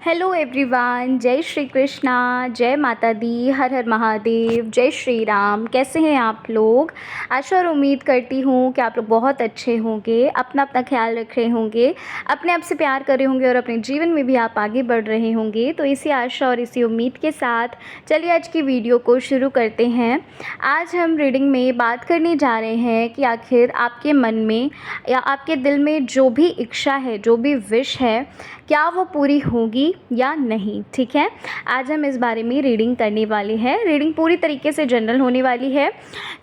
Hello everyone, जय श्री कृष्णा, जय माता दी, हर हर महादेव, जय श्री राम। कैसे हैं आप लोग? आशा और उम्मीद करती हूँ कि आप लोग बहुत अच्छे होंगे, अपना अपना ख्याल रख रहे होंगे, अपने आप से प्यार कर रहे होंगे और अपने जीवन में भी आप आगे बढ़ रहे होंगे। तो इसी आशा और इसी उम्मीद के साथ चलिए आज की वीडियो को शुरू करते हैं। आज हम रीडिंग में बात करने जा रहे हैं कि आखिर आपके मन में या आपके दिल में जो भी इच्छा है, जो भी विश है, क्या वो पूरी होगी या नहीं। ठीक है, आज हम इस बारे में रीडिंग करने वाले हैं। रीडिंग पूरी तरीके से जनरल होने वाली है।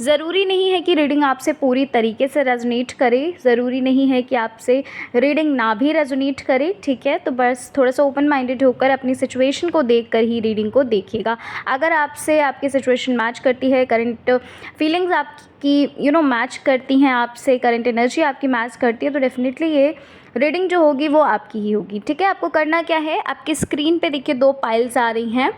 ज़रूरी नहीं है कि रीडिंग आपसे पूरी तरीके से रेजोनेट करे, ज़रूरी नहीं है कि आपसे रीडिंग ना भी रेजोनेट करे। ठीक है, तो बस थोड़ा सा ओपन माइंडेड होकर अपनी सिचुएशन को देखकर ही रीडिंग को देखिएगा। अगर आपसे आपकी सिचुएशन मैच करती है, करंट फीलिंग्स आपकी मैच करती हैं आपसे, करंट एनर्जी आपकी मैच करती है, तो डेफिनेटली ये रीडिंग जो होगी वो आपकी ही होगी। ठीक है, आपको करना क्या है, आपकी स्क्रीन पे देखिए 2 पाइल्स आ रही हैं।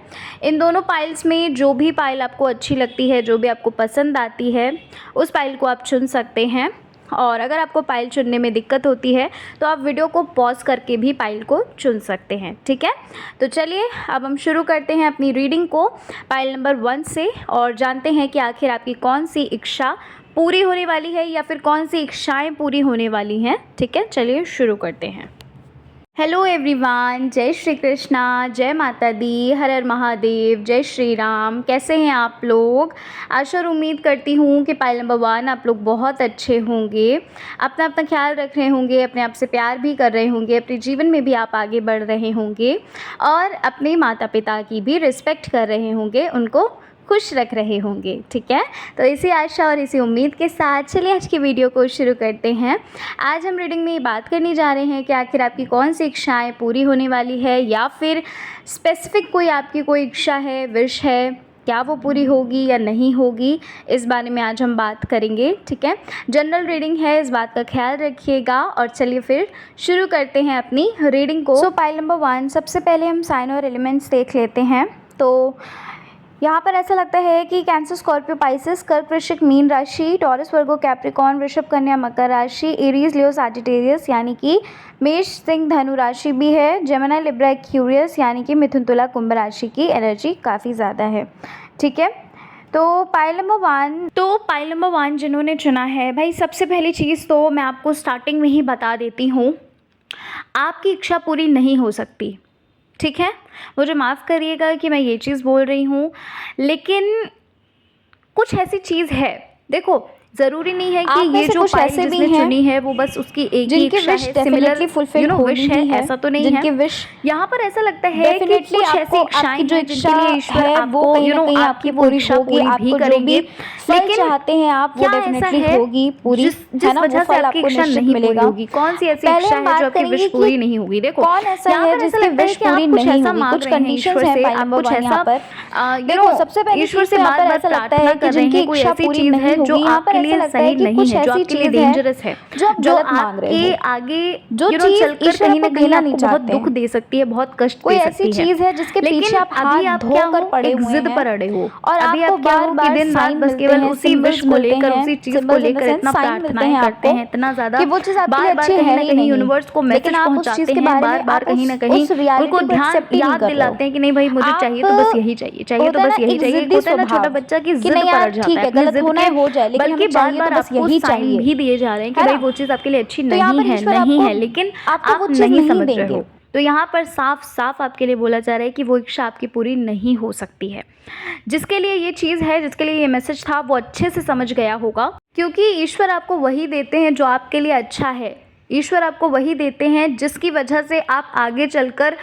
इन दोनों पाइल्स में जो भी पाइल आपको अच्छी लगती है, जो भी आपको पसंद आती है, उस पाइल को आप चुन सकते हैं। और अगर आपको पाइल चुनने में दिक्कत होती है तो आप वीडियो को पॉज करके भी पाइल को चुन सकते हैं। ठीक है, तो चलिए अब हम शुरू करते हैं अपनी रीडिंग को पाइल नंबर 1 से और जानते हैं कि आखिर आपकी कौन सी इच्छा पूरी होने वाली है या फिर कौन सी इच्छाएं पूरी होने वाली हैं। ठीक है, चलिए शुरू करते हैं। हेलो एवरीवन, जय श्री कृष्णा, जय माता दी, हर हर महादेव, जय श्री राम। कैसे हैं आप लोग? आशा और उम्मीद करती हूँ कि पाइल नंबर 1 आप लोग बहुत अच्छे होंगे, अपना अपना ख्याल रख रहे होंगे, अपने आप से प्यार भी कर रहे होंगे, अपने जीवन में भी आप आगे बढ़ रहे होंगे और अपने माता पिता की भी रिस्पेक्ट कर रहे होंगे, उनको खुश रख रहे होंगे। ठीक है, तो इसी आशा और इसी उम्मीद के साथ चलिए आज की वीडियो को शुरू करते हैं। आज हम रीडिंग में ये बात करने जा रहे हैं कि आखिर आपकी कौन सी इच्छाएं पूरी होने वाली है या फिर स्पेसिफिक कोई आपकी कोई इच्छा है, विश है, क्या वो पूरी होगी या नहीं होगी, इस बारे में आज हम बात करेंगे। ठीक है, जनरल रीडिंग है, इस बात का ख्याल रखिएगा और चलिए फिर शुरू करते हैं अपनी रीडिंग को। सो पाइल नंबर 1, सबसे पहले हम साइन और एलिमेंट्स देख लेते हैं। तो यहाँ पर ऐसा लगता है कि कैंसर, स्कॉर्पियो, पाइसेस, कर्क, वृश्चिक, मीन राशि, टॉरस, वर्गो, कैप्रिकॉर्न, वृषभ, कन्या, मकर राशि, एरीज, लियो, सैजिटेरियस यानी कि मेष, सिंह, धनु राशि भी है, जेमिनी, लिब्रा, एक्वेरियस यानी कि मिथुन, तुला, कुंभ राशि की एनर्जी काफ़ी ज़्यादा है। ठीक है, तो पाइल नंबर 1 जिन्होंने चुना है, भाई सबसे पहली चीज़ तो मैं आपको स्टार्टिंग में ही बता देती हूँ, आपकी इच्छा पूरी नहीं हो सकती। ठीक है, मुझे माफ़ करिएगा कि मैं ये चीज़ बोल रही हूँ, लेकिन कुछ ऐसी चीज़ है, देखो ज़रूरी नहीं है कि ये जो पाइल जिसने चुनी है वो बस उसकी एक ही इच्छा है, सिमिलर विश है, ऐसा तो नहीं है। यहाँ पर ऐसा लगता है कि कुछ ऐसी इच्छाएं जो जिनके लिए ईश्वर आपको आपकी वो इच्छा पूरी भी करेंगे, लेकिन चाहते हैं आप वो डेफिनेटली होगी पूरी, जिस वजह से आपकी इच्छा नहीं पूरी होगी। कौन सी ऐसी इच्छा है जो आपकी विश पूरी नहीं होगी? देखो कौन ऐसा है जिसकी विश पूरी नहीं होगी, कुछ कंडीशंस हैं पाइल नंबर 1 यहाँ पर। देखो सबसे पहले ईश्वर से बार-बार ऐसा लगता है कि जिनकी इच्छा पूरी नहीं होगी, जो आपके लिए सही नहीं है, जो आपके लिए डेंजरस है, जो आपके आगे जो चलकर कहीं ना कहीं आपको बहुत दुख दे सकती है, बहुत कष्ट दे सकती है। ऐसी चीज है जिसके पीछे आप हाथ धोकर पड़े हुए हैं, जिद पर अड़े हो और अभी आप क्या हो कि दिन रात बस केवल उसी विश को लेकर, उसी चीज को लेकर इतना प्रार्थनाएं करते हैं, इतना ज्यादा बार-बार कहीं ना कहीं यूनिवर्स को मैसेज पहुंचाते हैं, बार-बार कहीं ना कहीं उनको ध्यान याद दिलाते हैं कि नहीं भाई मुझे चाहिए तो बस यही चाहिए, चाहिए तो बस यही चाहिए। होता है ना छोटा बच्चा की जिद पर अड़ जाता है, गलत होना हो जाए, बल्कि बार-बार आपको साइन भी दिए जा रहे हैं कि भाई वो चीज़ आपके लिए अच्छी नहीं है, लेकिन आप नहीं समझ रहे हो। तो यहाँ पर साफ साफ आपके लिए बोला जा रहा है कि वो इच्छा आपकी पूरी नहीं हो सकती है। जिसके लिए ये चीज़ है, जिसके लिए ये मैसेज था, वो अच्छे से समझ गया होगा, क्योंकि ईश्वर आपको वही देते हैं जो आपके लिए अच्छा है। ईश्वर आपको वही देते हैं जिसकी वजह से आप आगे चलकर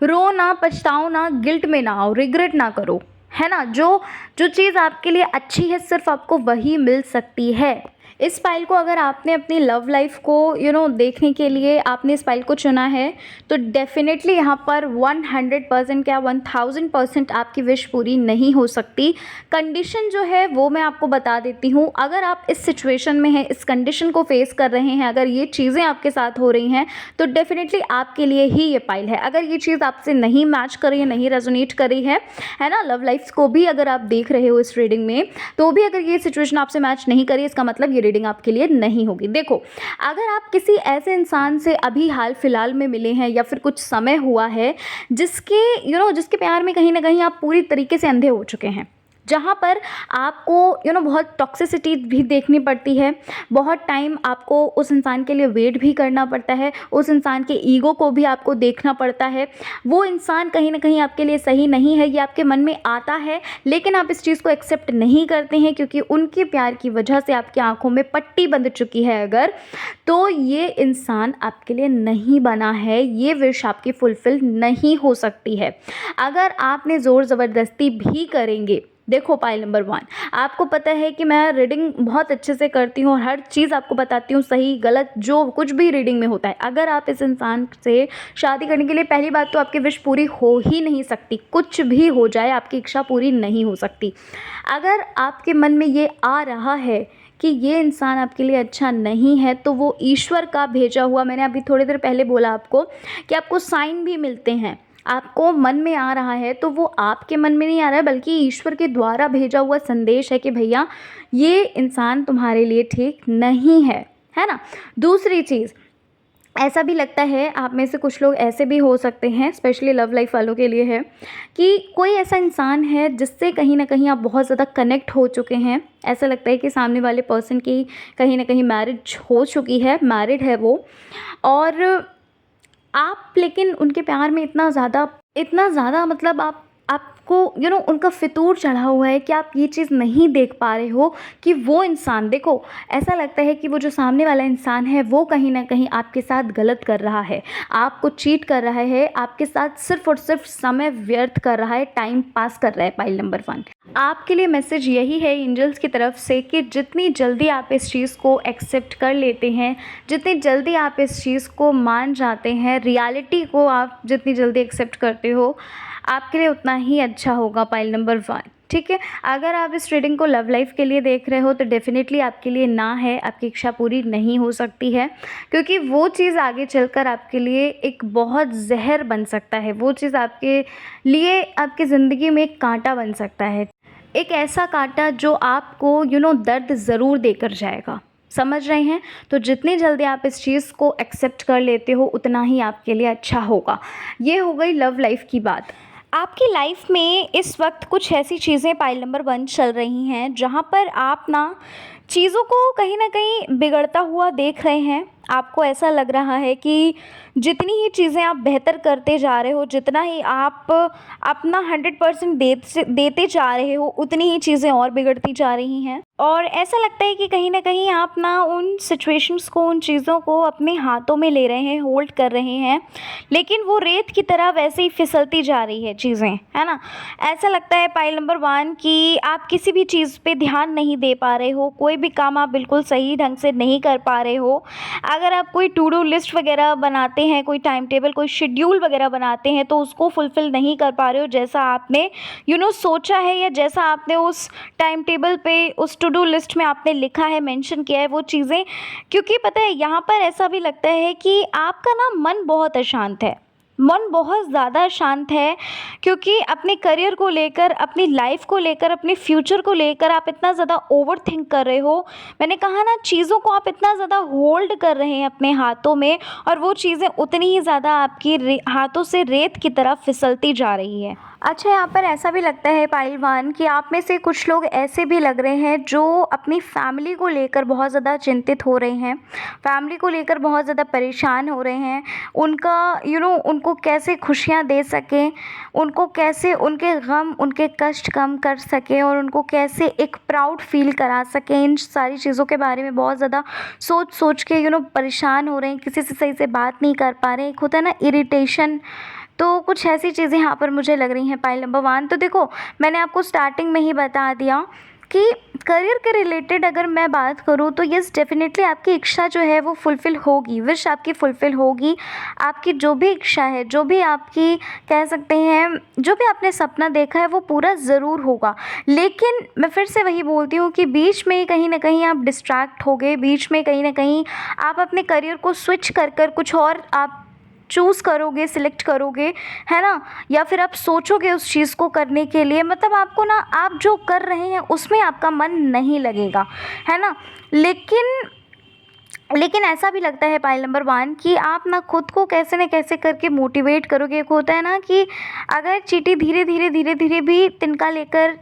रो ना, पछताओ ना, गिल्ट में ना आओ, रिग्रेट ना करो, है ना। जो चीज़ आपके लिए अच्छी है सिर्फ आपको वही मिल सकती है। इस पाइल को अगर आपने अपनी लव लाइफ को देखने के लिए आपने इस पाइल को चुना है तो डेफिनेटली यहाँ पर 100% क्या 1000% आपकी विश पूरी नहीं हो सकती। कंडीशन जो है वो मैं आपको बता देती हूँ। अगर आप इस सिचुएशन में हैं, इस कंडीशन को फेस कर रहे हैं, अगर ये चीज़ें आपके साथ हो रही हैं तो डेफिनेटली आपके लिए ही ये पाइल है। अगर ये चीज़ आपसे नहीं मैच कर रही है, नहीं रेजोनेट कर रही है ना, लव लाइफ को भी अगर आप देख रहे हो इस रीडिंग में, तो भी अगर ये सिचुएशन आपसे मैच नहीं करी, इसका मतलब ये रीडिंग आपके लिए नहीं होगी। देखो, अगर आप किसी ऐसे इंसान से अभी हाल फिलहाल में मिले हैं या फिर कुछ समय हुआ है जिसके जिसके प्यार में कहीं ना कहीं आप पूरी तरीके से अंधे हो चुके हैं, जहाँ पर आपको बहुत टॉक्सिसिटी भी देखनी पड़ती है, बहुत टाइम आपको उस इंसान के लिए वेट भी करना पड़ता है, उस इंसान के ईगो को भी आपको देखना पड़ता है। वो इंसान कहीं ना कहीं आपके लिए सही नहीं है, ये आपके मन में आता है, लेकिन आप इस चीज़ को एक्सेप्ट नहीं करते हैं क्योंकि उनके प्यार की वजह से आपकी आंखों में पट्टी बंध चुकी है अगर, तो ये इंसान आपके लिए नहीं बना है, ये विश आपकी फुलफ़िल नहीं हो सकती है। अगर आपने ज़ोर ज़बरदस्ती भी करेंगे, देखो पाइल नंबर 1, आपको पता है कि मैं रीडिंग बहुत अच्छे से करती हूँ और हर चीज़ आपको बताती हूँ, सही गलत जो कुछ भी रीडिंग में होता है। अगर आप इस इंसान से शादी करने के लिए, पहली बात तो आपकी विश पूरी हो ही नहीं सकती, कुछ भी हो जाए आपकी इच्छा पूरी नहीं हो सकती। अगर आपके मन में ये आ रहा है कि ये इंसान आपके लिए अच्छा नहीं है, तो वो ईश्वर का भेजा हुआ, मैंने अभी थोड़ी देर पहले बोला आपको कि आपको साइन भी मिलते हैं, आपको मन में आ रहा है तो वो आपके मन में नहीं आ रहा है बल्कि ईश्वर के द्वारा भेजा हुआ संदेश है कि भैया ये इंसान तुम्हारे लिए ठीक नहीं है ना। दूसरी चीज़, ऐसा भी लगता है, आप में से कुछ लोग ऐसे भी हो सकते हैं, स्पेशली लव लाइफ वालों के लिए है, कि कोई ऐसा इंसान है जिससे कहीं ना कहीं आप बहुत ज़्यादा कनेक्ट हो चुके हैं। ऐसा लगता है कि सामने वाले पर्सन की कहीं ना कहीं मैरिज हो चुकी है, मैरिड है वो, और आप लेकिन उनके प्यार में इतना ज़्यादा मतलब आपको उनका फितूर चढ़ा हुआ है कि आप ये चीज़ नहीं देख पा रहे हो कि वो इंसान, देखो ऐसा लगता है कि वो जो सामने वाला इंसान है वो कहीं ना कहीं आपके साथ गलत कर रहा है, आपको चीट कर रहा है, आपके साथ सिर्फ और सिर्फ समय व्यर्थ कर रहा है, टाइम पास कर रहा है। पाइल नंबर 1, आपके लिए मैसेज यही है एंजल्स की तरफ से कि जितनी जल्दी आप इस चीज़ को एक्सेप्ट कर लेते हैं, जितनी जल्दी आप इस चीज़ को मान जाते हैं, रियलिटी को आप जितनी जल्दी एक्सेप्ट करते हो, आपके लिए उतना ही अच्छा होगा। पाइल नंबर 1, ठीक है। अगर आप इस रीडिंग को लव लाइफ के लिए देख रहे हो तो डेफिनेटली आपके लिए ना है, आपकी इच्छा पूरी नहीं हो सकती है, क्योंकि वो चीज़ आगे चलकर आपके लिए एक बहुत जहर बन सकता है, वो चीज़ आपके लिए आपकी ज़िंदगी में एक कांटा बन सकता है, एक ऐसा कांटा जो आपको दर्द ज़रूर देकर जाएगा, समझ रहे हैं। तो जितनी जल्दी आप इस चीज़ को एक्सेप्ट कर लेते हो उतना ही आपके लिए अच्छा होगा। ये हो गई लव लाइफ की बात। आपकी लाइफ में इस वक्त कुछ ऐसी चीज़ें पाइल नंबर 1 चल रही हैं जहाँ पर आप ना चीज़ों को कहीं ना कहीं बिगड़ता हुआ देख रहे हैं। आपको ऐसा लग रहा है कि जितनी ही चीज़ें आप बेहतर करते जा रहे हो, जितना ही आप अपना 100% देते जा रहे हो, उतनी ही चीज़ें और बिगड़ती जा रही हैं। और ऐसा लगता है कि कहीं ना कहीं आप ना उन सिचुएशंस को, उन चीज़ों को अपने हाथों में ले रहे हैं, होल्ड कर रहे हैं, लेकिन वो रेत की तरह वैसे ही फिसलती जा रही है चीज़ें, है ना। ऐसा लगता है पाइल नंबर 1 कि आप किसी भी चीज़ पे ध्यान नहीं दे पा रहे हो, कोई भी काम आप बिल्कुल सही ढंग से नहीं कर पा रहे हो। अगर आप कोई टू डू लिस्ट वगैरह बनाते हैं, कोई टाइम टेबल, कोई शेड्यूल वगैरह बनाते हैं, तो उसको फुलफ़िल नहीं कर पा रहे हो जैसा आपने सोचा है, या जैसा आपने उस टाइम टेबल पे, उस टू डू लिस्ट में आपने लिखा है, मेंशन किया है वो चीज़ें। क्योंकि पता है यहाँ पर ऐसा भी लगता है कि आपका ना मन बहुत अशांत है, मन बहुत ज़्यादा शांत है, क्योंकि अपने करियर को लेकर, अपनी लाइफ को लेकर, अपने फ्यूचर को लेकर आप इतना ज़्यादा ओवर थिंक कर रहे हो। मैंने कहा ना, चीज़ों को आप इतना ज़्यादा होल्ड कर रहे हैं अपने हाथों में, और वो चीज़ें उतनी ही ज़्यादा आपकी हाथों से रेत की तरह फिसलती जा रही है। अच्छा, यहाँ पर ऐसा भी लगता है पाइल 1 कि आप में से कुछ लोग ऐसे भी लग रहे हैं जो अपनी फैमिली को लेकर बहुत ज़्यादा चिंतित हो रहे हैं, फैमिली को लेकर बहुत ज़्यादा परेशान हो रहे हैं। उनका उनको कैसे खुशियाँ दे सकें, उनको कैसे उनके गम, उनके कष्ट कम कर सकें, और उनको कैसे एक प्राउड फील करा सकें, इन सारी चीज़ों के बारे में बहुत ज़्यादा सोच के परेशान हो रहे हैं, किसी से सही से बात नहीं कर पा रहे हैं। एक होता है ना इरिटेशन, तो कुछ ऐसी चीज़ें यहाँ पर मुझे लग रही हैं पाइल नंबर 1। तो देखो, मैंने आपको स्टार्टिंग में ही बता दिया कि करियर के रिलेटेड अगर मैं बात करूँ तो यस, डेफिनेटली आपकी इच्छा जो है वो फुलफ़िल होगी, विश आपकी फुलफ़िल होगी। आपकी जो भी इच्छा है, जो भी आपकी कह सकते हैं, जो भी आपने सपना देखा है वो पूरा ज़रूर होगा। लेकिन मैं फिर से वही बोलती हूँ कि बीच में कहीं ना कहीं आप डिस्ट्रैक्ट हो गए, बीच में कहीं ना कहीं आप अपने करियर को स्विच कर कुछ और आप चूज़ करोगे, सिलेक्ट करोगे, है ना, या फिर आप सोचोगे उस चीज़ को करने के लिए, मतलब आपको ना आप जो कर रहे हैं उसमें आपका मन नहीं लगेगा, है ना। लेकिन ऐसा भी लगता है पाइल नंबर 1 कि आप ना खुद को कैसे न कैसे करके मोटिवेट करोगे। एक होता है ना कि अगर चींटी धीरे-धीरे भी तिनका लेकर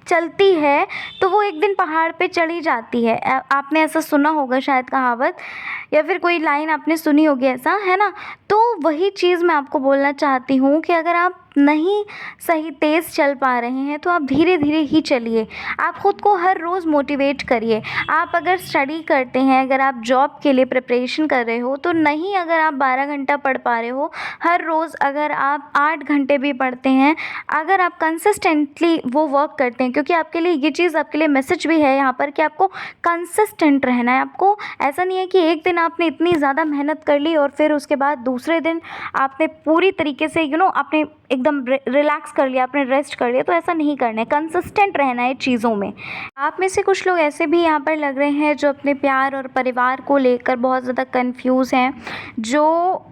चलती है तो वो एक दिन पहाड़ पे चढ़ी जाती है। आपने ऐसा सुना होगा शायद कहावत, या फिर कोई लाइन आपने सुनी होगी ऐसा, है ना। तो वही चीज़ मैं आपको बोलना चाहती हूँ कि अगर आप नहीं सही तेज़ चल पा रहे हैं तो आप धीरे-धीरे ही चलिए। आप ख़ुद को हर रोज़ मोटिवेट करिए। आप अगर स्टडी करते हैं, अगर आप जॉब के लिए प्रिपरेशन कर रहे हो तो नहीं, अगर आप 12 घंटा पढ़ पा रहे हो हर रोज़, अगर आप 8 घंटे भी पढ़ते हैं, अगर आप कंसिस्टेंटली वो वर्क करते हैं, क्योंकि आपके लिए ये चीज़, आपके लिए मैसेज भी है यहाँ पर कि आपको कंसिस्टेंट रहना है। आपको ऐसा नहीं है कि एक दिन आपने इतनी ज़्यादा मेहनत कर ली और फिर उसके बाद दूसरे दिन आपने पूरी तरीके से आपने एकदम रिलैक्स कर लिया, आपने रेस्ट कर लिया, तो ऐसा नहीं करना है। कंसिस्टेंट रहना है चीज़ों में। आप में से कुछ लोग ऐसे भी यहाँ पर लग रहे हैं जो अपने प्यार और परिवार को लेकर बहुत ज़्यादा कंफ्यूज हैं, जो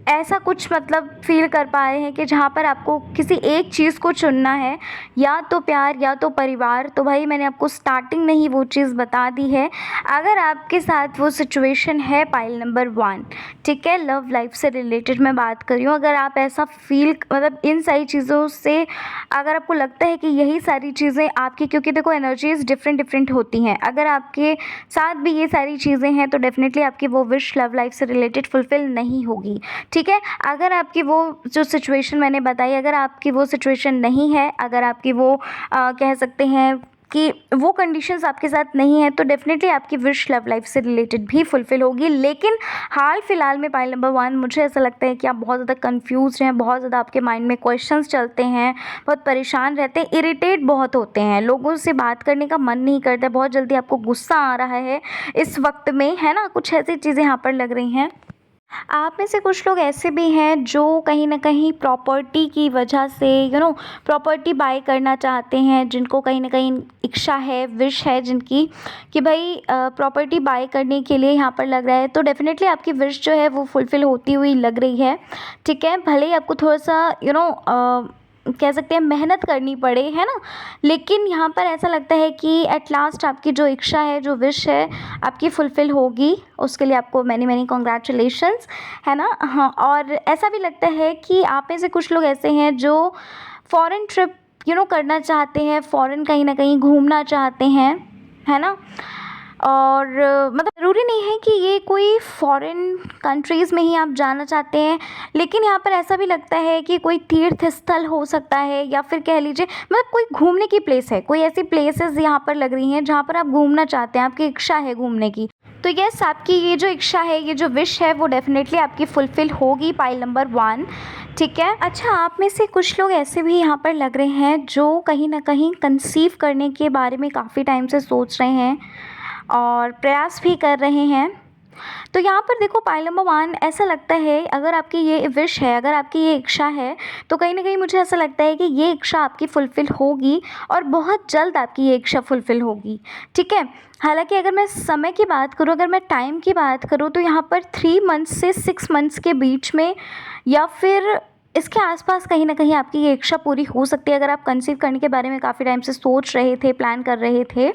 ऐसा कुछ मतलब फ़ील कर पा रहे हैं कि जहाँ पर आपको किसी एक चीज़ को चुनना है, या तो प्यार या तो परिवार। तो भाई मैंने आपको स्टार्टिंग में ही वो चीज़ बता दी है। अगर आपके साथ वो सिचुएशन है पाइल नंबर 1, ठीक है, लव लाइफ से रिलेटेड मैं बात कर रही हूँ, अगर आप ऐसा फ़ील मतलब इन सारी चीज़ों से अगर आपको लगता है कि यही सारी चीज़ें आपकी, क्योंकि देखो एनर्जीज़ डिफरेंट होती हैं, अगर आपके साथ भी ये सारी चीज़ें हैं तो डेफ़िनेटली आपकी वो विश लव लाइफ से रिलेटेड फुलफ़िल नहीं होगी, ठीक है। अगर आपकी वो जो सिचुएशन मैंने बताई, अगर आपकी वो सिचुएशन नहीं है, अगर आपकी वो कह सकते हैं कि वो कंडीशंस आपके साथ नहीं है, तो डेफ़िनेटली आपकी विश लव लाइफ से रिलेटेड भी फुलफ़िल होगी। लेकिन हाल फ़िलहाल में पाइल नंबर 1 मुझे ऐसा लगता है कि आप बहुत ज़्यादा कन्फ्यूज़ हैं, बहुत ज़्यादा आपके माइंड में क्वेश्चंस चलते हैं, बहुत परेशान रहते हैं, इरिटेट बहुत होते हैं, लोगों से बात करने का मन नहीं करता, बहुत जल्दी आपको गुस्सा आ रहा है इस वक्त में, है ना। कुछ ऐसी चीज़ें यहाँ पर लग रही हैं। आप में से कुछ लोग ऐसे भी हैं जो कहीं न कहीं प्रॉपर्टी की वजह से प्रॉपर्टी बाय करना चाहते हैं, जिनको कहीं न कहीं इच्छा है, विश है जिनकी कि भाई प्रॉपर्टी बाय करने के लिए यहाँ पर लग रहा है। तो डेफ़िनेटली आपकी विश जो है वो फुलफ़िल होती हुई लग रही है, ठीक है। भले ही आपको थोड़ा-सा कह सकते हैं मेहनत करनी पड़े, है ना, लेकिन यहाँ पर ऐसा लगता है कि एट लास्ट आपकी जो इच्छा है, जो विश है, आपकी फुलफ़िल होगी। उसके लिए आपको मैनी कांग्रेचुलेशंस, है ना। हाँ, और ऐसा भी लगता है कि आप में से कुछ लोग ऐसे हैं जो फ़ॉरेन ट्रिप करना चाहते हैं, फ़ॉरेन कहीं न कहीं घूमना चाहते हैं, है ना। और मतलब ज़रूरी नहीं है कि ये कोई फ़ॉरेन कंट्रीज़ में ही आप जाना चाहते हैं, लेकिन यहाँ पर ऐसा भी लगता है कि कोई तीर्थ स्थल हो सकता है, या फिर कह लीजिए मतलब कोई घूमने की प्लेस है, कोई ऐसी प्लेसेस यहाँ पर लग रही हैं जहाँ पर आप घूमना चाहते हैं, आपकी इच्छा है घूमने की। तो यस, आपकी ये जो इच्छा है, ये जो विश है, वो डेफ़िनेटली आपकी फुलफ़िल होगी पाइल नंबर 1, ठीक है। अच्छा, आप में से कुछ लोग ऐसे भी यहाँ पर लग रहे हैं जो कहीं न कहीं कंसीव करने के बारे में काफ़ी टाइम से सोच रहे हैं और प्रयास भी कर रहे हैं। तो यहाँ पर देखो पाइल नंबर 1 ऐसा लगता है, अगर आपकी ये विश है, अगर आपकी ये इच्छा है, तो कहीं न कहीं मुझे ऐसा लगता है कि ये इच्छा आपकी फुलफ़िल होगी और बहुत जल्द आपकी ये इच्छा फुलफ़िल होगी, ठीक है। हालाँकि अगर मैं समय की बात करूँ, अगर मैं टाइम की बात करूँ, तो यहाँ पर 3 मंथ्स से 6 मंथ्स के बीच में या फिर इसके आसपास कहीं न कहीं आपकी ये इच्छा पूरी हो सकती है। अगर आप कंसीव करने के बारे में काफ़ी टाइम से सोच रहे थे, प्लान कर रहे थे,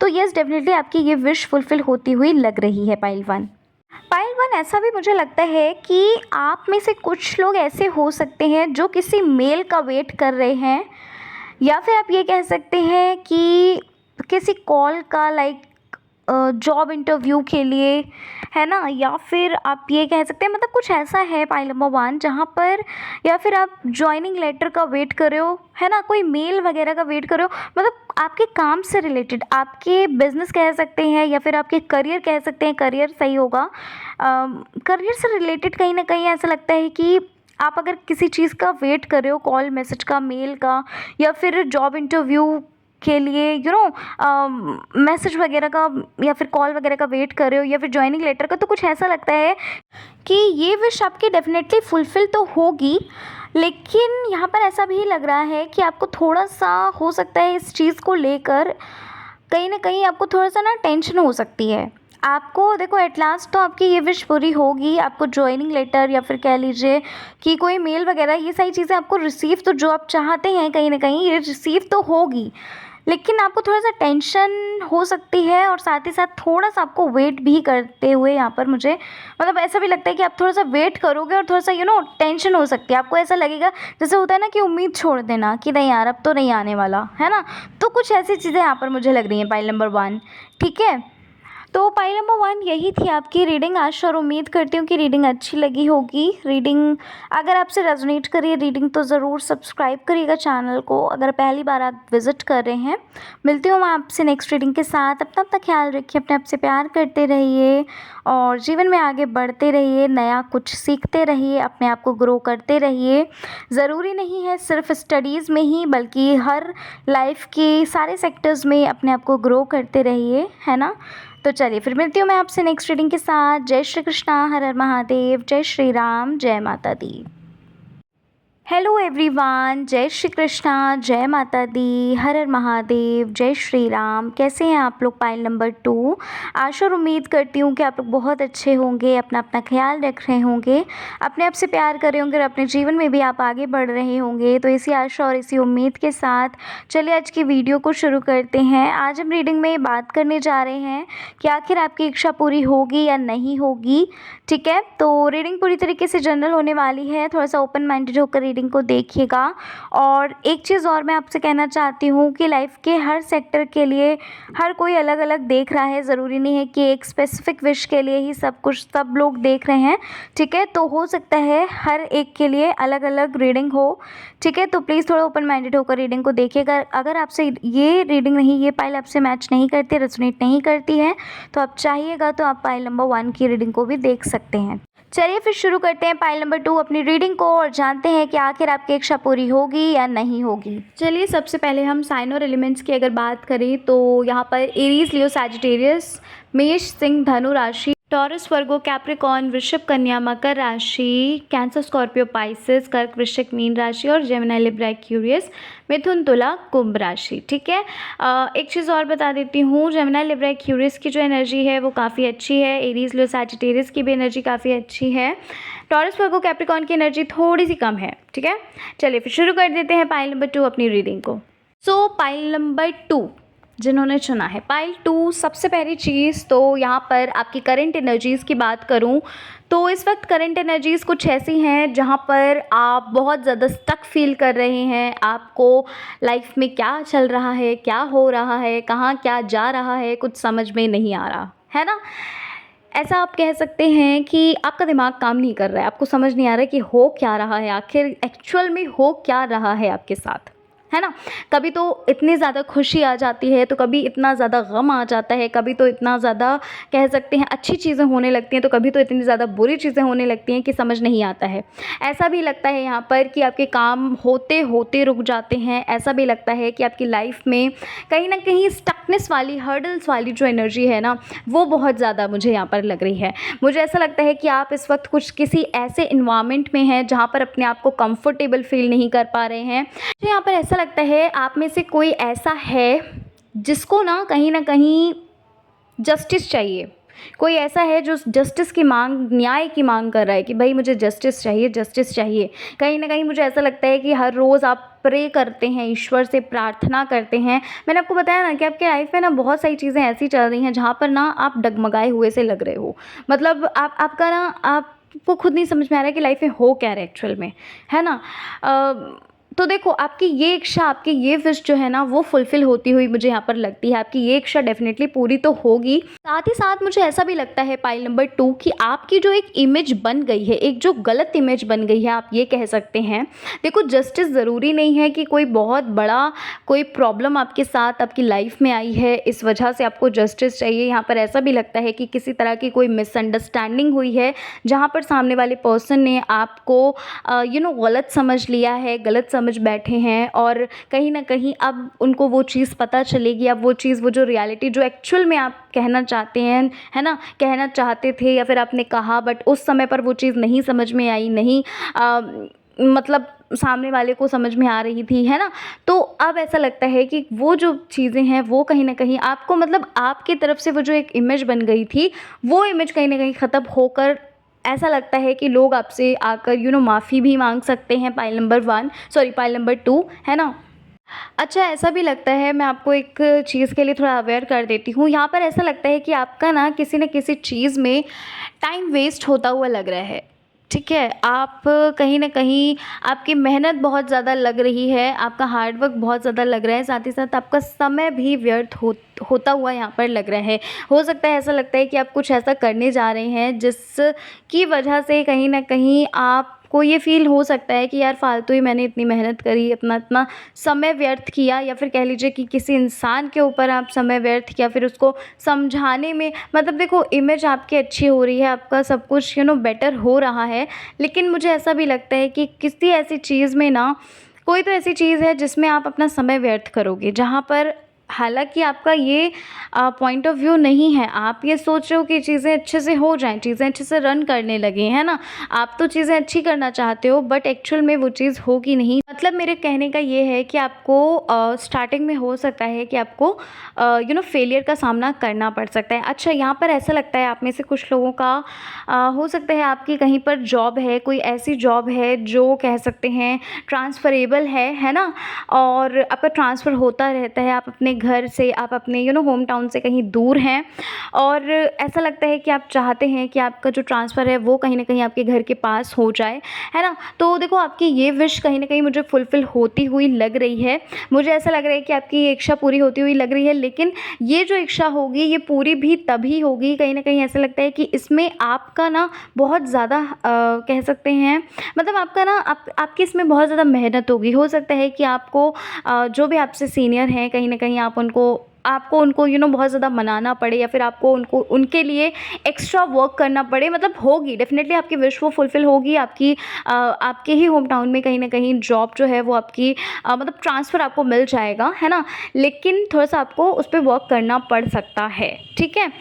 तो येस डेफ़िनेटली आपकी ये विश फुलफ़िल होती हुई लग रही है पाइल 1। पाइल 1 ऐसा भी मुझे लगता है कि आप में से कुछ लोग ऐसे हो सकते हैं जो किसी मेल का वेट कर रहे हैं, या फिर आप ये कह सकते हैं कि किसी कॉल का, लाइक जॉब इंटरव्यू के लिए, है ना, या फिर आप ये कह सकते हैं मतलब कुछ ऐसा है पाइल नंबर 1 जहाँ पर, या फिर आप जॉइनिंग लेटर का वेट कर रहे हो, है ना, कोई मेल वगैरह का वेट कर रहे हो, मतलब आपके काम से रिलेटेड, आपके बिजनेस कह सकते हैं, या फिर आपके करियर कह सकते हैं, करियर सही होगा। करियर से रिलेटेड कहीं ना कहीं ऐसा लगता है कि आप अगर किसी चीज़ का वेट कर रहे हो, कॉल, मैसेज का, मेल का, या फिर जॉब इंटरव्यू के लिए मैसेज वगैरह का या फिर कॉल वगैरह का वेट कर रहे हो, या फिर जॉइनिंग लेटर का, तो कुछ ऐसा लगता है कि ये विश आपकी डेफिनेटली फुलफ़िल तो होगी, लेकिन यहाँ पर ऐसा भी लग रहा है कि आपको थोड़ा-सा हो सकता है इस चीज़ को लेकर कहीं न कहीं आपको थोड़ा-सा ना टेंशन हो सकती है। आपको देखो एट लास्ट तो आपकी ये विश पूरी होगी। आपको जॉइनिंग लेटर या फिर कह लीजिए कि कोई मेल वगैरह, ये सारी चीज़ें आपको रिसीव, तो जो आप चाहते हैं कहीं ना कहीं ये रिसीव तो होगी, लेकिन आपको थोड़ा सा टेंशन हो सकती है और साथ ही साथ थोड़ा सा आपको वेट भी करते हुए यहाँ पर मुझे मतलब ऐसा भी लगता है कि आप थोड़ा सा वेट करोगे और थोड़ा सा टेंशन हो सकती है। आपको ऐसा लगेगा जैसे होता है ना कि उम्मीद छोड़ देना कि नहीं यार अब तो नहीं आने वाला है ना। तो कुछ ऐसी चीज़ें यहाँ पर मुझे लग रही हैं पाइल नंबर 1। ठीक है, तो पाइल नंबर 1 यही थी आपकी रीडिंग। आशा और उम्मीद करती हूँ कि रीडिंग अच्छी लगी होगी। रीडिंग अगर आपसे रेजोनेट करिए रीडिंग तो ज़रूर सब्सक्राइब करिएगा चैनल को, अगर पहली बार आप विज़िट कर रहे हैं। मिलती हूँ मैं आपसे नेक्स्ट रीडिंग के साथ। अपना ख्याल रखिए, अपने आप से प्यार करते रहिए और जीवन में आगे बढ़ते रहिए, नया कुछ सीखते रहिए, अपने आप को ग्रो करते रहिए। ज़रूरी नहीं है सिर्फ स्टडीज़ में ही, बल्कि हर लाइफ के सारे सेक्टर्स में अपने आप को ग्रो करते रहिए, है ना। तो चलिए फिर मिलती हूँ मैं आपसे नेक्स्ट रीडिंग के साथ। जय श्री कृष्णा, हर हर महादेव, जय श्री राम, जय माता दी। हेलो एवरीवन, जय श्री कृष्णा, जय माता दी, हर हर महादेव, जय श्री राम। कैसे हैं आप लोग? Pile number 2। आशा और उम्मीद करती हूँ कि आप लोग बहुत अच्छे होंगे, अपना ख्याल रख रहे होंगे, अपने आप से प्यार कर रहे होंगे और अपने जीवन में भी आप आगे बढ़ रहे होंगे। तो इसी आशा और इसी उम्मीद के साथ चलिए आज की वीडियो को शुरू करते हैं। आज हम रीडिंग में बात करने जा रहे हैं कि आखिर आपकी इच्छा पूरी होगी या नहीं होगी। ठीक है, तो रीडिंग पूरी तरीके से जनरल होने वाली है, थोड़ा सा ओपन माइंडेड होकर रीडिंग को देखिएगा। और एक चीज़ और मैं आपसे कहना चाहती हूँ कि लाइफ के हर सेक्टर के लिए हर कोई अलग अलग देख रहा है, ज़रूरी नहीं है कि एक स्पेसिफिक विश के लिए ही सब कुछ सब लोग देख रहे हैं। ठीक है, तो हो सकता है हर एक के लिए अलग अलग रीडिंग हो। ठीक है, तो प्लीज़ थोड़ा ओपन माइंडेड होकर रीडिंग को देखिएगा। अगर आपसे ये रीडिंग नहीं, ये पाइल आपसे मैच नहीं करती, रेजोनेट नहीं करती है, तो आप चाहिएगा तो आप पाइल नंबर 1 की रीडिंग को भी देख सकते हैं। चलिए फिर शुरू करते हैं पाइल नंबर 2 अपनी रीडिंग को और जानते हैं कि आखिर आपकी इच्छा पूरी होगी या नहीं होगी। चलिए सबसे पहले हम साइन और एलिमेंट्स की अगर बात करें तो यहाँ पर एरीज, लियो, सैजिटेरियस, मेष, सिंह, धनु राशि, टॉरस, वर्गो, कैप्रिकॉर्न, वृषभ, कन्या, मकर राशि, कैंसर, स्कॉर्पियो, पाइसेस, कर्क, वृश्चिक, मीन राशि और जेमिनी, लिब्रा, एक्वेरियस, मिथुन, तुला, कुंभ राशि। ठीक है, एक चीज़ और बता देती हूँ, जेमिनी, लिब्रा, एक्वेरियस की जो एनर्जी है वो काफ़ी अच्छी है। एरीज, लियो, सैजिटेरियस की भी एनर्जी काफ़ी अच्छी है। टॉरस, वर्गो, कैप्रिकॉर्न की एनर्जी थोड़ी सी कम है। ठीक है, चलिए फिर शुरू कर देते हैं पाइल नंबर 2 अपनी रीडिंग को। सो पाइल नंबर 2 जिन्होंने चुना है, पाइल 2, सबसे पहली चीज़ तो यहाँ पर आपकी करंट एनर्जीज़ की बात करूँ तो इस वक्त करंट एनर्जीज़ कुछ ऐसी हैं जहाँ पर आप बहुत ज़्यादा स्टक फील कर रहे हैं। आपको लाइफ में क्या चल रहा है, क्या हो रहा है, कहाँ क्या जा रहा है, कुछ समझ में नहीं आ रहा है ना। ऐसा आप कह सकते हैं कि आपका दिमाग काम नहीं कर रहा है, आपको समझ नहीं आ रहा है कि हो क्या रहा है, आखिर एक्चुअल में हो क्या रहा है आपके साथ, है ना। कभी तो इतनी ज़्यादा खुशी आ जाती है तो कभी इतना ज़्यादा गम आ जाता है, कभी तो इतना ज़्यादा कह सकते हैं अच्छी चीज़ें होने लगती हैं तो कभी तो इतनी ज़्यादा बुरी चीज़ें होने लगती हैं कि समझ नहीं आता है। ऐसा भी लगता है यहाँ पर कि आपके काम होते होते रुक जाते हैं। ऐसा भी लगता है कि आपकी लाइफ में कहीं ना कहीं स्टकनेस वाली, हर्डल्स वाली जो एनर्जी है ना वो बहुत ज़्यादा मुझे यहाँ पर लग रही है। मुझे ऐसा लगता है कि आप इस वक्त कुछ किसी ऐसे इन्वायरमेंट में हैं जहाँ पर अपने आप को कंफर्टेबल फील नहीं कर पा रहे हैं। तो यहाँ पर ऐसा लगता है आप में से कोई ऐसा है जिसको ना कहीं जस्टिस चाहिए। कोई ऐसा है जो जस्टिस की मांग, न्याय की मांग कर रहा है कि भाई मुझे जस्टिस चाहिए, जस्टिस चाहिए। कहीं ना कहीं मुझे ऐसा लगता है कि हर रोज़ आप प्रे करते हैं, ईश्वर से प्रार्थना करते हैं। मैंने आपको बताया ना कि आपके लाइफ में ना बहुत सारी चीज़ें ऐसी चल रही हैं जहाँ पर ना आप डगमगाए हुए से लग रहे हो। मतलब आपका ना आपको खुद नहीं समझ में आ रहा है कि लाइफ में हो क्या रहा है एक्चुअल में, है ना। तो देखो आपकी ये इच्छा, आपकी ये विश जो है ना वो फुलफ़िल होती हुई मुझे यहाँ पर लगती है। आपकी ये इच्छा डेफिनेटली पूरी तो होगी। साथ ही साथ मुझे ऐसा भी लगता है पाइल नंबर 2 कि आपकी जो एक इमेज बन गई है, एक जो गलत इमेज बन गई है, आप ये कह सकते हैं। देखो जस्टिस ज़रूरी नहीं है कि कोई बहुत बड़ा कोई प्रॉब्लम आपके साथ आपकी लाइफ में आई है इस वजह से आपको जस्टिस चाहिए। यहाँ पर ऐसा भी लगता है कि किसी तरह की कोई मिसअंडरस्टैंडिंग हुई है जहाँ पर सामने वाले पर्सन ने आपको गलत समझ लिया है, गलत समझ बैठे हैं और कहीं ना कहीं अब उनको वो चीज़ पता चलेगी। अब वो चीज़, वो जो रियलिटी जो एक्चुअल में आप कहना चाहते हैं, है ना, कहना चाहते थे या फिर आपने कहा बट उस समय पर वो चीज़ नहीं समझ में आई, नहीं मतलब सामने वाले को समझ में आ रही थी, है ना? तो अब ऐसा लगता है कि वो जो चीज़ें हैं वो कहीं न कहीं आपको मतलब आपकी तरफ से वो जो एक इमेज बन गई थी, वो इमेज कहीं न कहीं ख़त्म होकर ऐसा लगता है कि लोग आपसे आकर माफ़ी भी माँग सकते हैं, पाइल नंबर 2, है ना? अच्छा, ऐसा भी लगता है, मैं आपको एक चीज़ के लिए थोड़ा अवेयर कर देती हूँ। यहाँ पर ऐसा लगता है कि आपका ना किसी न किसी चीज़ में टाइम वेस्ट होता हुआ लग रहा है, ठीक है? आप कहीं न कहीं आपकी मेहनत बहुत ज़्यादा लग रही है, आपका हार्ड वर्क बहुत ज़्यादा लग रहा है, साथ ही साथ आपका समय भी व्यर्थ होता हुआ यहाँ पर लग रहा है। हो सकता है ऐसा लगता है कि आप कुछ ऐसा करने जा रहे हैं जिसकी वजह से कहीं न कहीं आपको ये फ़ील हो सकता है कि यार फ़ालतू ही मैंने इतनी मेहनत करी, अपना इतना समय व्यर्थ किया, या फिर कह लीजिए कि किसी इंसान के ऊपर आप समय व्यर्थ किया, फिर उसको समझाने में मतलब देखो इमेज आपकी अच्छी हो रही है, आपका सब कुछ बेटर हो रहा है, लेकिन मुझे ऐसा भी लगता है कि किसी ऐसी चीज़ में ना कोई तो ऐसी चीज़ है जिसमें आप अपना समय व्यर्थ करोगे, जहाँ पर हालाँकि आपका ये पॉइंट ऑफ व्यू नहीं है, आप ये सोच रहे हो कि चीज़ें अच्छे से हो जाएँ, चीज़ें अच्छे से रन करने लगें, है ना? आप तो चीज़ें अच्छी करना चाहते हो, बट एक्चुअल में वो चीज़ होगी नहीं। मतलब मेरे कहने का ये है कि आपको स्टार्टिंग में हो सकता है कि आपको फेलियर का सामना करना पड़ सकता है। अच्छा, यहाँ पर ऐसा लगता है आप में से कुछ लोगों का हो सकता है आपकी कहीं पर जॉब है, कोई ऐसी जॉब है जो कह सकते हैं ट्रांसफ़रेबल है ना? और आपका ट्रांसफ़र होता रहता है, आप अपने घर से, आप अपने होम टाउन से कहीं दूर हैं, और ऐसा लगता है कि आप चाहते हैं कि आपका जो ट्रांसफ़र है वो कहीं न कहीं आपके घर के पास हो जाए, है ना? तो देखो आपकी ये विश कहीं न कहीं मुझे फुलफ़िल होती हुई लग रही है। मुझे ऐसा लग रहा है कि आपकी ये इच्छा पूरी होती हुई लग रही है, लेकिन ये जो इच्छा होगी ये पूरी भी तभी होगी, कहीं न कहीं ऐसा लगता है कि इसमें आपका ना बहुत ज़्यादा कह सकते हैं मतलब आपका ना आपकी इसमें बहुत ज़्यादा मेहनत होगी। हो सकता है कि आपको जो भी आपसे सीनियर हैं कहीं न कहीं आपको उनको बहुत ज़्यादा मनाना पड़े, या फिर आपको उनके लिए एक्स्ट्रा वर्क करना पड़े, मतलब होगी डेफ़िनेटली आपकी विश वो फुलफ़िल होगी। आपके ही होम टाउन में कहीं न कहीं जॉब जो है वो आपकी मतलब ट्रांसफ़र आपको मिल जाएगा, है ना? लेकिन थोड़ा-सा आपको उस पे वर्क करना पड़ सकता है, ठीक है?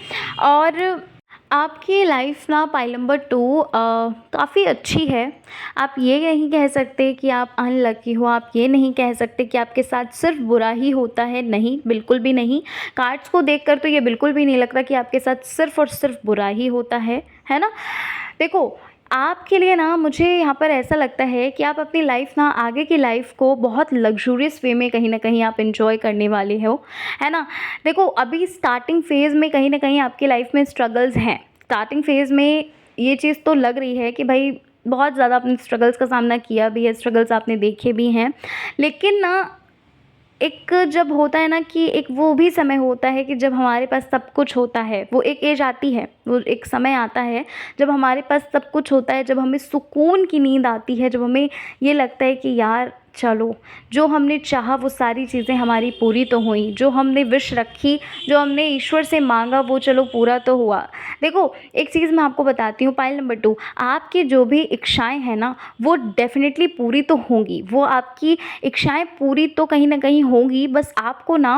और आपकी लाइफ ना पाइल नंबर 2 काफ़ी अच्छी है। आप ये नहीं कह सकते कि आप अनलकी हो, आप ये नहीं कह सकते कि आपके साथ सिर्फ़ बुरा ही होता है, नहीं, बिल्कुल भी नहीं। कार्ड्स को देखकर तो ये बिल्कुल भी नहीं लगता कि आपके साथ सिर्फ़ और सिर्फ़ बुरा ही होता है ना? देखो, आपके लिए ना मुझे यहाँ पर ऐसा लगता है कि आप अपनी लाइफ ना आगे की लाइफ को बहुत लग्ज़ूरियस वे में कहीं न कहीं आप एन्जॉय करने वाले हो, है ना? देखो, अभी स्टार्टिंग फ़ेज़ में कहीं न कहीं आपकी लाइफ में स्ट्रगल्स हैं। स्टार्टिंग फ़ेज़ में ये चीज़ तो लग रही है कि भई बहुत ज़्यादा आपने स्ट्रगल्स का सामना किया भी है, स्ट्रगल्स आपने देखे भी हैं। लेकिन ना एक जब होता है ना कि एक वो भी समय होता है कि जब हमारे पास सब कुछ होता है, वो एक एज आती है, वो एक समय आता है जब हमारे पास सब कुछ होता है, जब हमें सुकून की नींद आती है, जब हमें ये लगता है कि यार चलो, जो हमने चाहा वो सारी चीज़ें हमारी पूरी तो हुई, जो हमने विश रखी, जो हमने ईश्वर से मांगा वो चलो पूरा तो हुआ। देखो, एक चीज़ मैं आपको बताती हूँ, पाइल नंबर 2, आपकी जो भी इच्छाएं हैं ना वो डेफिनेटली पूरी तो होंगी, वो आपकी इच्छाएं पूरी तो कहीं ना कहीं होंगी, बस आपको ना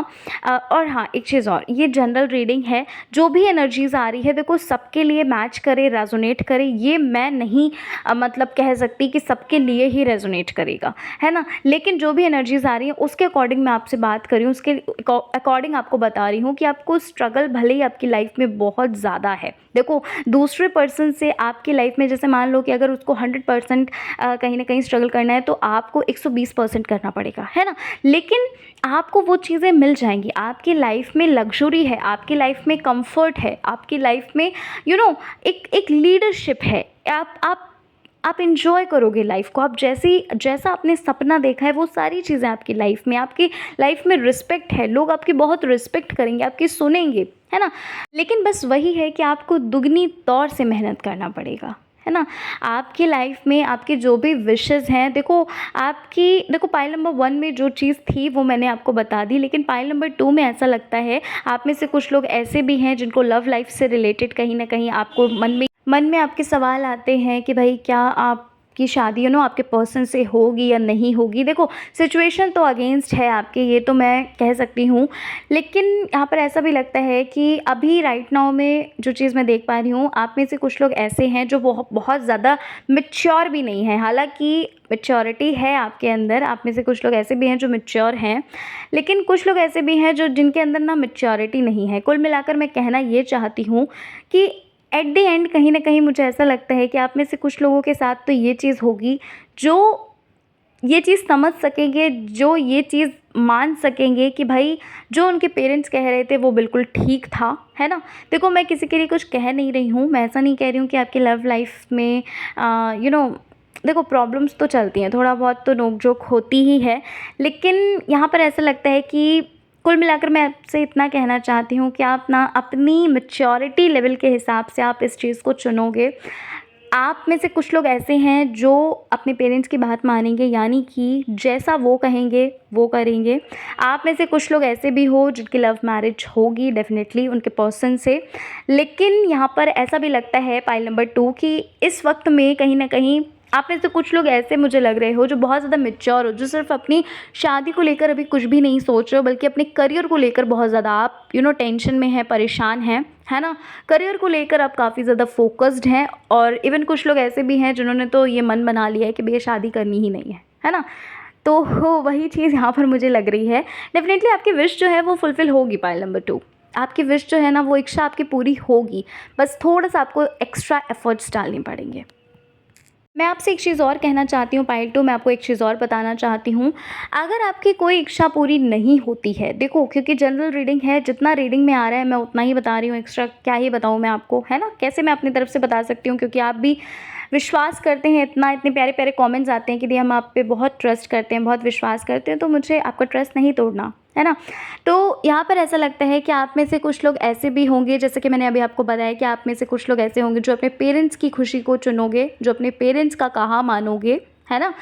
और हाँ, एक चीज़ और, ये जनरल रीडिंग है, जो भी एनर्जीज आ रही है देखो सबके लिए मैच करे, रेजोनेट करे, ये मैं नहीं मतलब कह सकती कि सबके लिए ही रेजोनेट करेगा, है ना? लेकिन जो भी एनर्जीज आ रही हैं उसके अकॉर्डिंग मैं आपसे बात कर रही हूँ, उसके अकॉर्डिंग आपको बता रही हूँ कि आपको स्ट्रगल भले ही आपकी लाइफ में बहुत ज़्यादा है। देखो, दूसरे पर्सन से आपकी लाइफ में जैसे मान लो कि अगर उसको 100% कहीं ना कहीं स्ट्रगल करना है तो आपको 120% करना पड़ेगा, है ना? लेकिन आपको वो चीज़ें मिल जाएंगी, आपकी लाइफ में लग्जरी है, आपकी लाइफ में कंफर्ट है, आपकी लाइफ में एक लीडरशिप है। आप इन्जॉय करोगे लाइफ को, आप जैसा आपने सपना देखा है वो सारी चीज़ें आपकी लाइफ में रिस्पेक्ट है, लोग आपकी बहुत रिस्पेक्ट करेंगे, आपकी सुनेंगे, है ना? लेकिन बस वही है कि आपको दुगनी तौर से मेहनत करना पड़ेगा, है ना? आपकी लाइफ में आपके जो भी विशेज़ हैं, देखो पाइल नंबर 1 में जो चीज़ थी वो मैंने आपको बता दी, लेकिन पाइल नंबर 2 में ऐसा लगता है आप में से कुछ लोग ऐसे भी हैं जिनको लव लाइफ से रिलेटेड कहीं ना कहीं आपको मन में आपके सवाल आते हैं कि भाई क्या आप आपकी शादी आपके पर्सन से होगी या नहीं होगी। देखो सिचुएशन तो अगेंस्ट है आपके, ये तो मैं कह सकती हूँ, लेकिन यहाँ पर ऐसा भी लगता है कि अभी राइट नाउ में जो चीज़ मैं देख पा रही हूँ, आप में से कुछ लोग ऐसे हैं जो बहुत ज़्यादा मैच्योर भी नहीं है। हालांकि मैच्योरिटी है आपके अंदर, आप में से कुछ लोग ऐसे भी हैं जो मैच्योर हैं, लेकिन कुछ लोग ऐसे भी हैं जो जिनके अंदर ना मैच्योरिटी नहीं है। कुल मिलाकर मैं कहना ये चाहती हूँ कि एट द एंड कहीं ना कहीं मुझे ऐसा लगता है कि आप में से कुछ लोगों के साथ तो ये चीज़ होगी जो ये चीज़ समझ सकेंगे, जो ये चीज़ मान सकेंगे कि भाई जो उनके पेरेंट्स कह रहे थे वो बिल्कुल ठीक था, है ना। देखो मैं किसी के लिए कुछ कह नहीं रही हूँ, मैं ऐसा नहीं कह रही हूँ कि आपकी लव लाइफ में देखो प्रॉब्लम्स तो चलती हैं, थोड़ा बहुत तो नोक झोंक होती ही है, लेकिन यहाँ पर ऐसा लगता है कि कुल मिलाकर मैं आपसे इतना कहना चाहती हूँ कि आप ना अपनी मैच्योरिटी लेवल के हिसाब से आप इस चीज़ को चुनोगे। आप में से कुछ लोग ऐसे हैं जो अपने पेरेंट्स की बात मानेंगे, यानी कि जैसा वो कहेंगे वो करेंगे। आप में से कुछ लोग ऐसे भी हो जिनकी लव मैरिज होगी डेफिनेटली उनके पर्सन से, लेकिन यहाँ पर ऐसा भी लगता है पाइल नंबर 2 कि इस वक्त में कहीं ना कहीं आप में से कुछ लोग ऐसे मुझे लग रहे हो जो बहुत ज़्यादा मैच्योर हो, जो सिर्फ अपनी शादी को लेकर अभी कुछ भी नहीं सोच रहे हो, बल्कि अपने करियर को लेकर बहुत ज़्यादा आप टेंशन में हैं, परेशान हैं, है ना। करियर को लेकर आप काफ़ी ज़्यादा फोकस्ड हैं, और इवन कुछ लोग ऐसे भी हैं जिन्होंने तो ये मन बना लिया है कि भैया शादी करनी ही नहीं है ना। तो वही चीज़ यहाँ पर मुझे लग रही है। डेफिनेटली आपकी विश जो है वो फुलफ़िल होगी पाइल नंबर 2, आपकी विश जो है ना वो इच्छा आपकी पूरी होगी, बस थोड़ा सा आपको एक्स्ट्रा एफर्ट्स डालने पड़ेंगे। मैं आपसे एक चीज़ और कहना चाहती हूँ पाइल 2, मैं आपको एक चीज़ और बताना चाहती हूँ। अगर आपकी कोई इच्छा पूरी नहीं होती है, देखो क्योंकि जनरल रीडिंग है, जितना रीडिंग में आ रहा है मैं उतना ही बता रही हूँ, एक्स्ट्रा क्या ही बताऊँ मैं आपको, है ना। कैसे मैं अपनी तरफ से बता सकती हूँ, क्योंकि आप भी विश्वास करते हैं इतना, इतने प्यारे प्यारे कमेंट्स आते हैं कि दी हम आप पे बहुत ट्रस्ट करते हैं, बहुत विश्वास करते हैं, तो मुझे आपका ट्रस्ट नहीं तोड़ना, है ना। तो यहाँ पर ऐसा लगता है कि आप में से कुछ लोग ऐसे भी होंगे, जैसे कि मैंने अभी आपको बताया कि आप में से कुछ लोग ऐसे होंगे जो अपने पेरेंट्स की खुशी को चुनोगे, जो अपने पेरेंट्स का कहा मानोगे, है ना।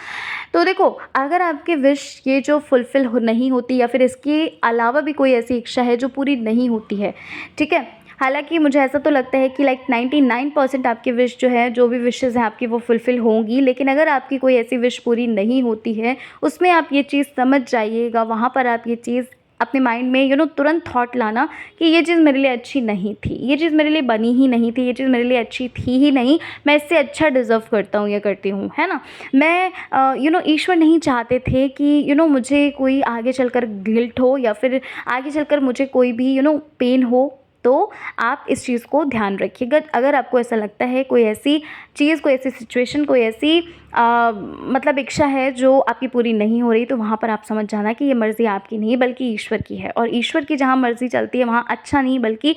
तो देखो अगर आपकी विश ये जो फुलफ़िल नहीं होती, या फिर इसके अलावा भी कोई ऐसी इच्छा है जो पूरी नहीं होती है, ठीक है, हालांकि मुझे ऐसा तो लगता है कि लाइक 99% आपकी विश जो है, जो भी विशेज़ हैं आपकी वो फुलफ़िल होंगी, लेकिन अगर आपकी कोई ऐसी विश पूरी नहीं होती है, उसमें आप ये चीज़ समझ जाइएगा, वहाँ पर आप ये चीज़ अपने माइंड में तुरंत थॉट लाना कि ये चीज़ मेरे लिए अच्छी नहीं थी, ये चीज़ मेरे लिए बनी ही नहीं थी, ये चीज़ मेरे लिए अच्छी थी ही नहीं, मैं इससे अच्छा डिज़र्व करता हूँ या करती हूँ, है ना। मैं ईश्वर नहीं चाहते थे कि मुझे कोई आगे चलकर गिल्ट हो, या फिर आगे चलकर मुझे कोई भी पेन हो। तो आप इस चीज़ को ध्यान रखिएगा। अगर आपको ऐसा लगता है कोई ऐसी चीज़, कोई ऐसी सिचुएशन, कोई ऐसी मतलब इच्छा है जो आपकी पूरी नहीं हो रही, तो वहाँ पर आप समझ जाना कि ये मर्ज़ी आपकी नहीं बल्कि ईश्वर की है, और ईश्वर की जहाँ मर्ज़ी चलती है वहाँ अच्छा नहीं बल्कि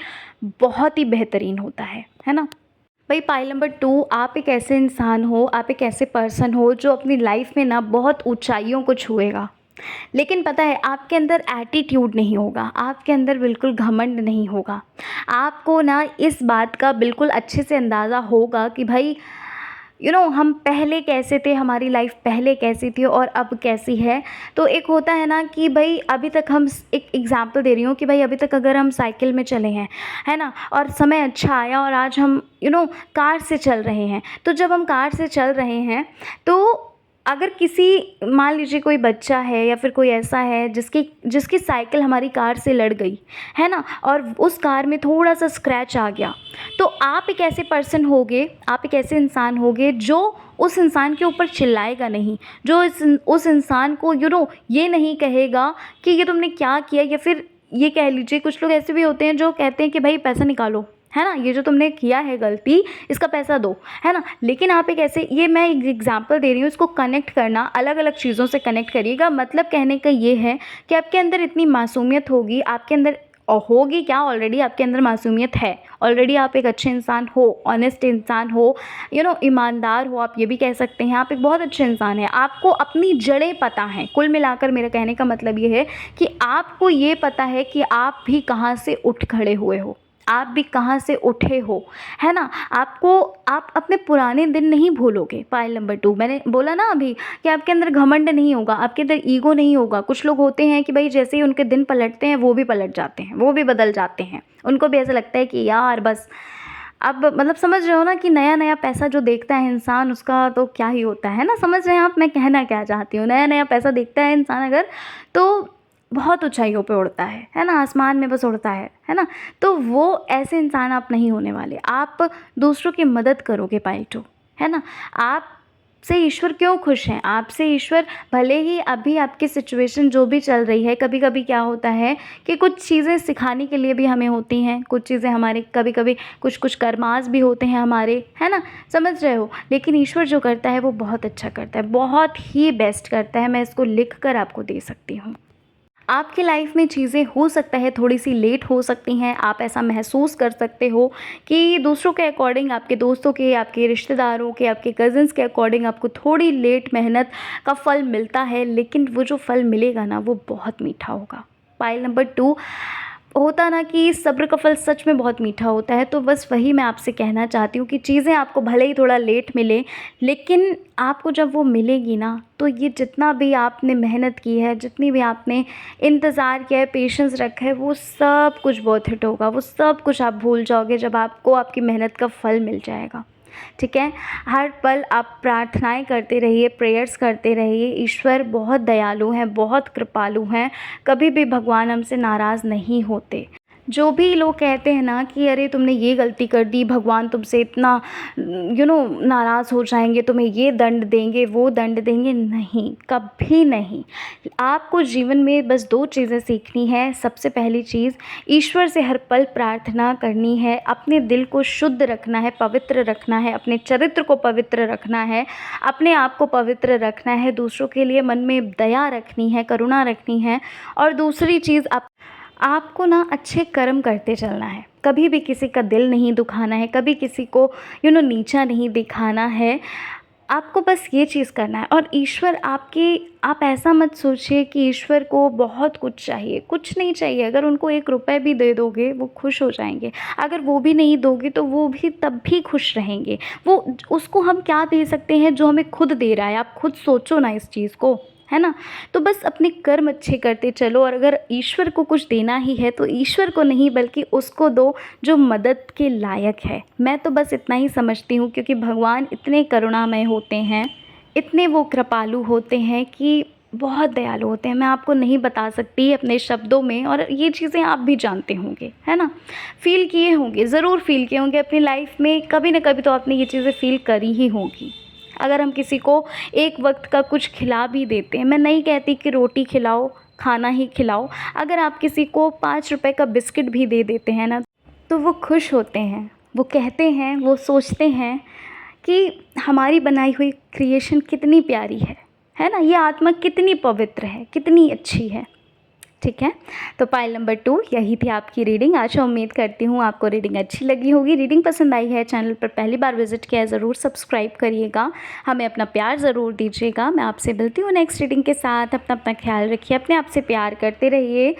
बहुत ही बेहतरीन होता है ना। भाई पाइल नंबर 2, आप एक ऐसे इंसान हो, आप एक ऐसे पर्सन हो जो अपनी लाइफ में ना बहुत ऊंचाइयों को छुएगा, लेकिन पता है आपके अंदर एटीट्यूड नहीं होगा, आपके अंदर बिल्कुल घमंड नहीं होगा। आपको ना इस बात का बिल्कुल अच्छे से अंदाज़ा होगा कि भाई हम पहले कैसे थे, हमारी लाइफ पहले कैसी थी और अब कैसी है। तो एक होता है ना कि भाई अभी तक हम, एक एग्जांपल दे रही हूँ कि भाई अभी तक अगर हम साइकिल में चले हैं, है ना, और समय अच्छा आया और आज हम कार से चल रहे हैं, तो जब हम कार से चल रहे हैं तो अगर किसी, मान लीजिए कोई बच्चा है या फिर कोई ऐसा है जिसकी साइकिल हमारी कार से लड़ गई, है ना, और उस कार में थोड़ा सा स्क्रैच आ गया, तो आप एक ऐसे पर्सन होगे, आप एक ऐसे इंसान होगे जो उस इंसान के ऊपर चिल्लाएगा नहीं, जो उस इंसान को ये नहीं कहेगा कि ये तुमने क्या किया, या फिर ये कह लीजिए कुछ लोग ऐसे भी होते हैं जो कहते हैं कि भाई पैसा निकालो, है ना, ये जो तुमने किया है गलती, इसका पैसा दो, है ना। लेकिन आप एक ऐसे, ये मैं एक एग्जांपल दे रही हूँ, इसको कनेक्ट करना, अलग अलग चीज़ों से कनेक्ट करिएगा। मतलब कहने का ये है कि आपके अंदर इतनी मासूमियत होगी, आपके अंदर होगी क्या, ऑलरेडी आपके अंदर मासूमियत है, ऑलरेडी आप एक अच्छे इंसान हो, ऑनेस्ट इंसान हो, ईमानदार हो, आप ये भी कह सकते हैं, आप एक बहुत अच्छे इंसान हैं, आपको अपनी जड़ें पता हैं। कुल मिलाकर मेरा कहने का मतलब ये है कि आपको ये पता है कि आप भी कहाँ से उठ खड़े हुए हो, आप भी कहाँ से उठे हो, है ना। आप अपने पुराने दिन नहीं भूलोगे। पाइल नंबर 2, मैंने बोला ना अभी कि आपके अंदर घमंड नहीं होगा, आपके अंदर ईगो नहीं होगा। कुछ लोग होते हैं कि भाई जैसे ही उनके दिन पलटते हैं वो भी पलट जाते हैं, वो भी बदल जाते हैं, उनको भी ऐसा लगता है कि यार बस अब मतलब समझ रहे हो ना कि नया नया पैसा जो देखता है इंसान, उसका तो क्या ही होता है ना। समझ रहे हैं आप मैं कहना क्या चाहती हूँ। नया नया पैसा देखता है इंसान अगर, तो बहुत ऊंचाइयों पे उड़ता है ना, आसमान में बस उड़ता है ना। तो वो ऐसे इंसान आप नहीं होने वाले। आप दूसरों की मदद करोगे पाइटू, है ना। आप से ईश्वर क्यों खुश हैं? आपसे ईश्वर, भले ही अभी आपकी सिचुएशन जो भी चल रही है, कभी कभी क्या होता है कि कुछ चीज़ें सिखाने के लिए भी हमें होती हैं, कुछ चीज़ें हमारे कभी कभी कुछ कुछ कर्मास भी होते हैं हमारे, है ना। समझ रहे हो। लेकिन ईश्वर जो करता है वो बहुत अच्छा करता है, बहुत ही बेस्ट करता है। मैं इसको लिख कर आपको दे सकती हूँ। आपकी लाइफ में चीज़ें हो सकता है थोड़ी सी लेट हो सकती हैं, आप ऐसा महसूस कर सकते हो कि दूसरों के अकॉर्डिंग, आपके दोस्तों के, आपके रिश्तेदारों के, आपके कज़न्स के अकॉर्डिंग आपको थोड़ी लेट मेहनत का फल मिलता है, लेकिन वो जो फल मिलेगा ना वो बहुत मीठा होगा। पाइल नंबर 2, होता ना कि सब्र का फल सच में बहुत मीठा होता है। तो बस वही मैं आपसे कहना चाहती हूँ कि चीज़ें आपको भले ही थोड़ा लेट मिले, लेकिन आपको जब वो मिलेगी ना, तो ये जितना भी आपने मेहनत की है, जितनी भी आपने इंतज़ार किया है, पेशेंस रखा है, वो सब कुछ वर्थ इट होगा। वो सब कुछ आप भूल जाओगे जब आपको आपकी मेहनत का फल मिल जाएगा। ठीक है। हर पल आप प्रार्थनाएं करते रहिए, प्रेयर्स करते रहिए। ईश्वर बहुत दयालु हैं, बहुत कृपालु हैं। कभी भी भगवान हमसे नाराज़ नहीं होते। जो भी लोग कहते हैं ना कि अरे तुमने ये गलती कर दी, भगवान तुमसे इतना नाराज़ हो जाएंगे, तुम्हें ये दंड देंगे, वो दंड देंगे, नहीं, कभी नहीं। आपको जीवन में बस 2 चीज़ें सीखनी है। सबसे पहली चीज़, ईश्वर से हर पल प्रार्थना करनी है, अपने दिल को शुद्ध रखना है, पवित्र रखना है, अपने चरित्र को पवित्र रखना है, अपने आप को पवित्र रखना है, दूसरों के लिए मन में दया रखनी है, करुणा रखनी है। और दूसरी चीज़, आपको ना अच्छे कर्म करते चलना है, कभी भी किसी का दिल नहीं दुखाना है, कभी किसी को नीचा नहीं दिखाना है। आपको बस ये चीज़ करना है। और ईश्वर आप ऐसा मत सोचिए कि ईश्वर को बहुत कुछ चाहिए, कुछ नहीं चाहिए। अगर उनको 1 रुपए भी दे दोगे वो खुश हो जाएंगे। अगर वो भी नहीं दोगे तो वो भी तब भी खुश रहेंगे। वो, उसको हम क्या दे सकते हैं जो हमें खुद दे रहा है? आप खुद सोचो ना इस चीज़ को, है ना। तो बस अपने कर्म अच्छे करते चलो। और अगर ईश्वर को कुछ देना ही है तो ईश्वर को नहीं, बल्कि उसको दो जो मदद के लायक है। मैं तो बस इतना ही समझती हूँ, क्योंकि भगवान इतने करुणामय होते हैं, इतने वो कृपालु होते हैं कि बहुत दयालु होते हैं। मैं आपको नहीं बता सकती अपने शब्दों में, और ये चीज़ें आप भी जानते होंगे, है ना। फील किए होंगे, ज़रूर फील किए होंगे अपनी लाइफ में, कभी ना कभी तो आपने ये चीज़ें फील करी ही होंगी। अगर हम किसी को एक वक्त का कुछ खिला भी देते हैं, मैं नहीं कहती कि रोटी खिलाओ, खाना ही खिलाओ, अगर आप किसी को 5 रुपए का बिस्किट भी दे देते हैं ना, तो वो खुश होते हैं। वो कहते हैं, वो सोचते हैं कि हमारी बनाई हुई क्रिएशन कितनी प्यारी है ना, ये आत्मा कितनी पवित्र है, कितनी अच्छी है। ठीक है। तो पाइल नंबर 2 यही थी आपकी रीडिंग। आशा उम्मीद करती हूँ आपको रीडिंग अच्छी लगी होगी। रीडिंग पसंद आई है, चैनल पर पहली बार विजिट किया है, ज़रूर सब्सक्राइब करिएगा, हमें अपना प्यार ज़रूर दीजिएगा। मैं आपसे मिलती हूँ नेक्स्ट रीडिंग के साथ। अपना ख्याल रखिए, अपने आप से प्यार करते रहिए,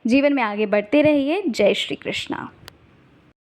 जीवन में आगे बढ़ते रहिए। जय श्री कृष्णा।